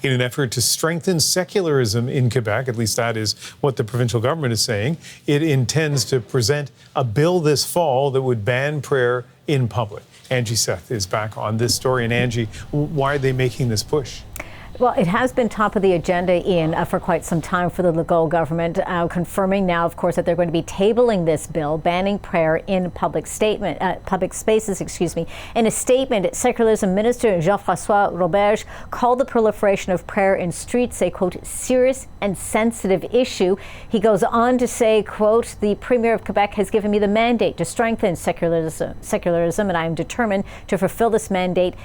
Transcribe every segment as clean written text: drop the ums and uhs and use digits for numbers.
in an effort to strengthen secularism in Quebec. At least that is what the provincial government is saying. It intends to present a bill this fall that would ban prayer in public. Angie Seth is back on this story. And Angie, why are they making this push? Well, it has been top of the agenda, Ian, for quite some time for the Legault government, confirming now, of course, that they're going to be tabling this bill, banning prayer in public spaces. In a statement, Secularism Minister Jean-François Roberge called the proliferation of prayer in streets a, quote, serious and sensitive issue. He goes on to say, quote, the Premier of Quebec has given me the mandate to strengthen secularism, and I am determined to fulfill this mandate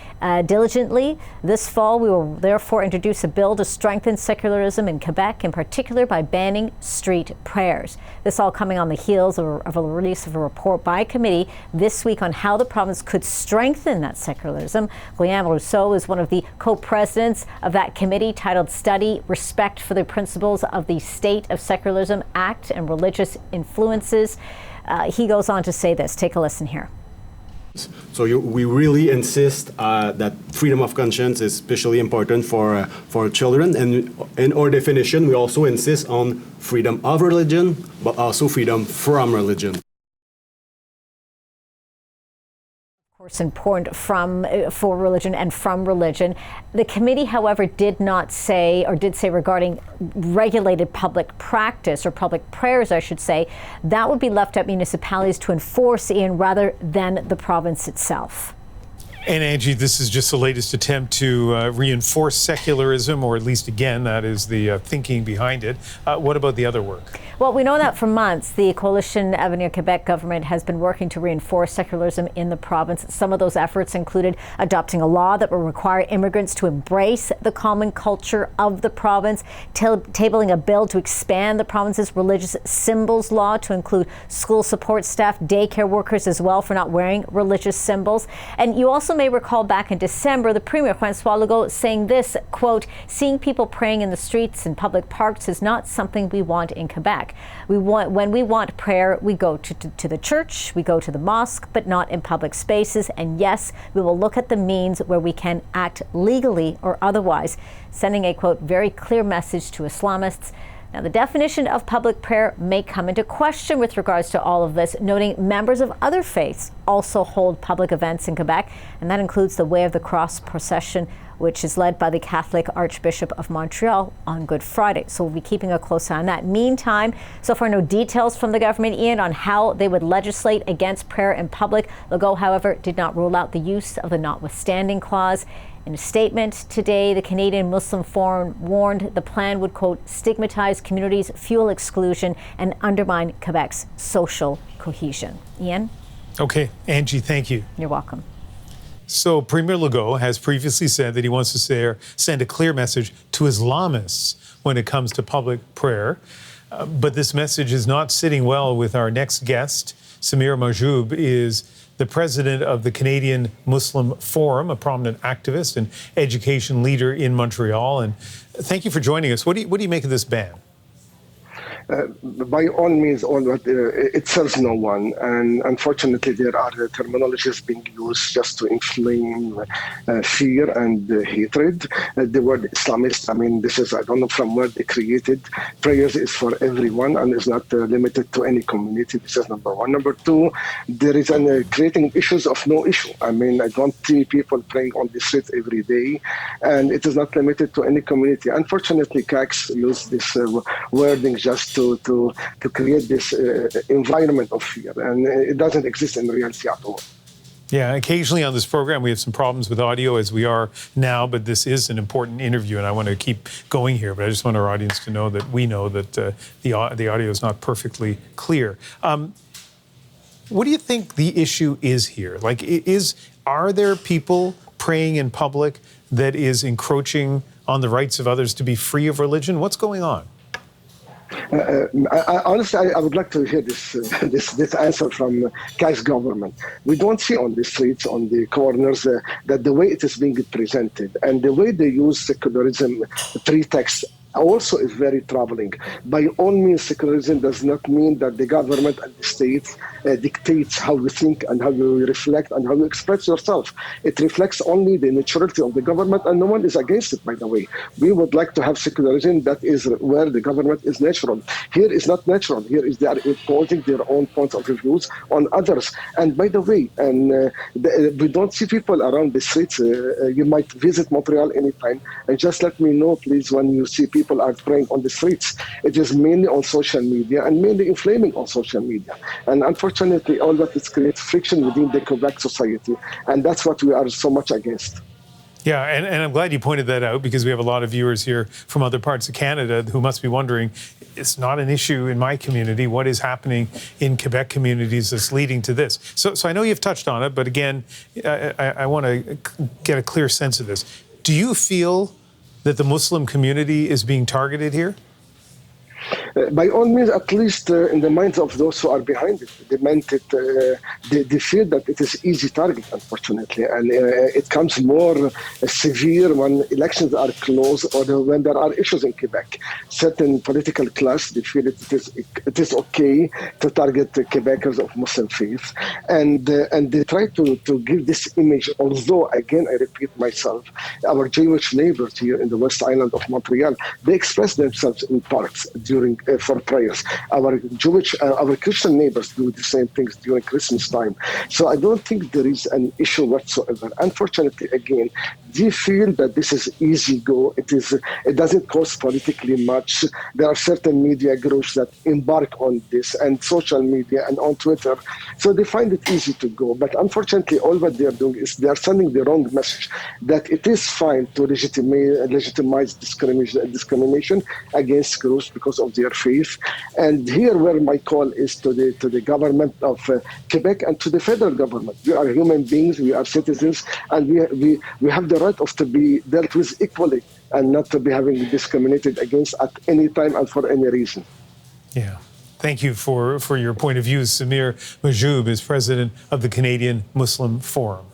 diligently. This fall, we will therefore introduce a bill to strengthen secularism in Quebec, in particular by banning street prayers. This all coming on the heels of a release of a report by committee this week on how the province could strengthen that secularism. Guillaume Rousseau is one of the co-presidents of that committee titled Study Respect for the Principles of the State of Secularism Act and Religious Influences. He goes on to say this. Take a listen here. So we really insist that freedom of conscience is especially important for children, and in our definition, we also insist on freedom of religion, but also freedom from religion. Of course, important for religion and from religion. The committee, however, did say regarding regulated public practice or public prayers, I should say, that would be left at municipalities to enforce, Ian, rather than the province itself. And Angie, this is just the latest attempt to reinforce secularism, or at least, again, that is the thinking behind it. What about the other work? Well, we know that for months, the Coalition Avenir Quebec government has been working to reinforce secularism in the province. Some of those efforts included adopting a law that will require immigrants to embrace the common culture of the province, tabling a bill to expand the province's religious symbols law to include school support staff, daycare workers as well, for not wearing religious symbols. And you also may recall back in December, the Premier, François Legault, saying this, quote, seeing people praying in the streets and public parks is not something we want in Quebec. When we want prayer, we go to the church, we go to the mosque, but not in public spaces. And yes, we will look at the means where we can act legally or otherwise, sending a, quote, very clear message to Islamists. Now, the definition of public prayer may come into question with regards to all of this, noting members of other faiths also hold public events in Quebec, and that includes the Way of the Cross procession, which is led by the Catholic Archbishop of Montreal on Good Friday. So we'll be keeping a close eye on that. Meantime, so far no details from the government, Ian, on how they would legislate against prayer in public. Legault, however, did not rule out the use of the notwithstanding clause. In a statement today, the Canadian Muslim Forum warned the plan would, quote, stigmatize communities, fuel exclusion, and undermine Quebec's social cohesion. Ian? Okay, Angie, thank you. You're welcome. So Premier Legault has previously said that he wants to send a clear message to Islamists when it comes to public prayer. But this message is not sitting well with our next guest. Samer Majzoub is the president of the Canadian Muslim Forum, a prominent activist and education leader in Montreal. And thank you for joining us. What do you make of this ban? By all means, it serves no one. And unfortunately, there are terminologies being used just to inflame fear and hatred. The word Islamist, I mean, this is, I don't know from where they created. Prayers is for everyone and is not limited to any community. This is number one. Number two, there is creating issues of no issue. I mean, I don't see people praying on the streets every day, and it is not limited to any community. Unfortunately, CACs use this wording just to create this environment of fear, and it doesn't exist in reality at all. Yeah, occasionally on this program we have some problems with audio, as we are now, but this is an important interview and I want to keep going here, but I just want our audience to know that we know that the audio is not perfectly clear. What do you think the issue is here? Like, are there people praying in public that is encroaching on the rights of others to be free of religion? What's going on? Honestly, I would like to hear this answer from CAC's government. We don't see on the streets, on the corners, that the way it is being presented and the way they use secularism pretext also is very troubling. By all means, secularism does not mean that the government and the state dictates how you think and how you reflect and how you express yourself. It reflects only the naturality of the government, and no one is against it, by the way. We would like to have secularism that is where the government is natural. Here is not natural. Here is they are imposing their own points of views on others. And by the way, we don't see people around the streets. You might visit Montreal anytime, and just let me know, please, when you see people are praying on the streets. It is mainly on social media and mainly inflaming on social media. And unfortunately, all that is creates friction within the Quebec society. And that's what we are so much against. Yeah, and I'm glad you pointed that out, because we have a lot of viewers here from other parts of Canada who must be wondering, it's not an issue in my community. What is happening in Quebec communities that's leading to this? So I know you've touched on it, but again, I want to get a clear sense of this. Do you feel that the Muslim community is being targeted here? By all means, at least in the minds of those who are behind it, they feel that it is easy target, unfortunately, and it comes more severe when elections are close or when there are issues in Quebec. Certain political class, they feel it is okay to target Quebecers of Muslim faith, and they try to give this image. Although, again, I repeat myself, our Jewish neighbors here in the West Island of Montreal, they express themselves in parks during for prayers. Our Christian neighbors do the same things during Christmas time. So I don't think there is an issue whatsoever. Unfortunately, again, they feel that this is easy go. It doesn't cost politically much. There are certain media groups that embark on this, and social media and on Twitter. So they find it easy to go. But unfortunately, all what they are doing is they are sending the wrong message that it is fine to legitimize discrimination against groups because of their faith. And here where my call is to the government of Quebec and to the federal government. We are human beings, we are citizens, and we have the right to be dealt with equally and not to be having discriminated against at any time and for any reason. Yeah. Thank you for your point of view. Samer Majzoub is president of the Canadian Muslim Forum.